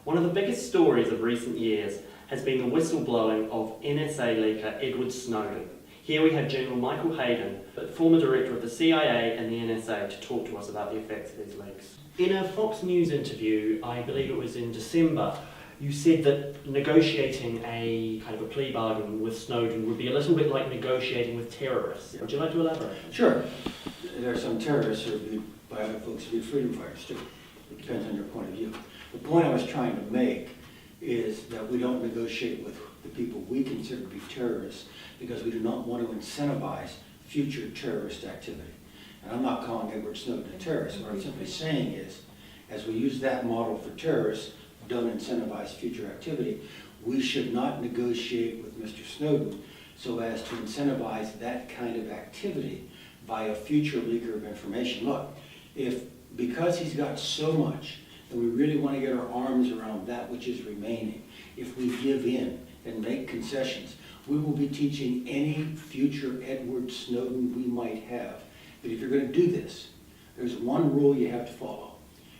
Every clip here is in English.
One of the biggest stories of recent years has been the whistleblowing of NSA leaker Edward Snowden. Here we have General Michael Hayden, former director of the CIA and the NSA, to talk to us about the effects of these leaks. In a Fox News interview, I believe it was in December, you said that negotiating a kind of a plea bargain with Snowden would be a little bit like negotiating with terrorists. Would you like to elaborate? Sure. There are some terrorists who are viewed by other folks to be freedom fighters too. It depends on your point of view. The point I was trying to make is that we don't negotiate with the people we consider to be terrorists because we do not want to incentivize future terrorist activity. And I'm not calling Edward Snowden a terrorist. What I'm simply saying is, as we use that model for terrorists, don't incentivize future activity, we should not negotiate with Mr. Snowden so as to incentivize that kind of activity by a future leaker of information. Look, because he's got so much, and we really want to get our arms around that which is remaining, if we give in and make concessions, we will be teaching any future Edward Snowden we might have. But if you're going to do this, there's one rule you have to follow.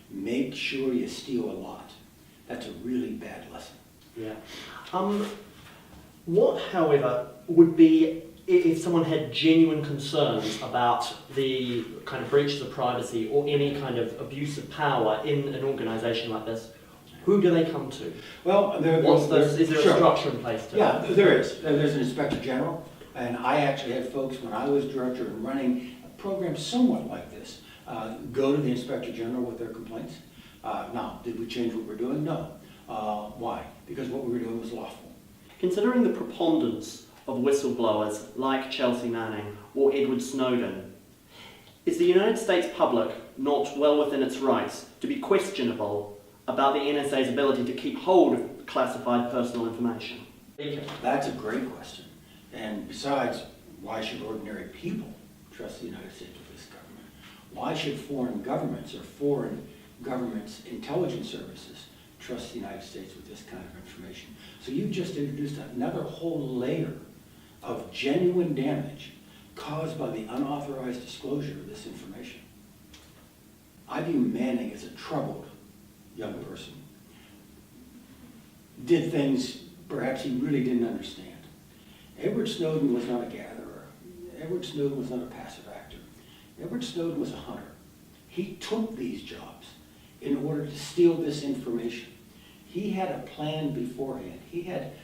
Make sure you steal a lot. That's a really bad lesson. Yeah. What, however, would be if someone had genuine concerns about the kind of breaches of privacy or any kind of abuse of power in an organisation like this? Who do they come to? Well, is there a structure in place to Yeah, there is. There's an Inspector General, and I actually had folks when I was director and running a program somewhat like this go to the Inspector General with their complaints. Now, did we change what we're doing? No. Why? Because what we were doing was lawful. Considering the preponderance of whistleblowers like Chelsea Manning or Edward Snowden, is the United States public not well within its rights to be questionable about the NSA's ability to keep hold of classified personal information? That's a great question. And besides, why should ordinary people trust the United States with this government? Why should foreign governments or foreign governments' intelligence services trust the United States with this kind of information? So you've just introduced another whole layer of genuine damage caused by the unauthorized disclosure of this information. I view Manning as a troubled young person. Did things perhaps he really didn't understand. Edward Snowden was not a gatherer. Edward Snowden was not a passive actor. Edward Snowden was a hunter. He took these jobs in order to steal this information. He had a plan beforehand. He had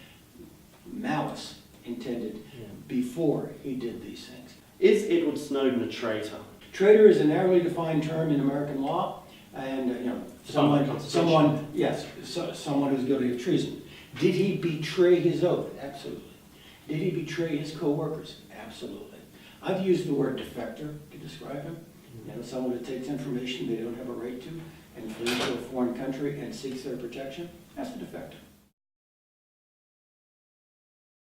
malice intended before he did these things. Is Edward Snowden a traitor? Traitor is a narrowly defined term in American law, and someone who's guilty of treason. Did he betray his oath? Absolutely. Did he betray his co-workers? Absolutely. I've used the word defector to describe him. Someone who takes information they don't have a right to and flees to a foreign country and seeks their protection. That's a defector.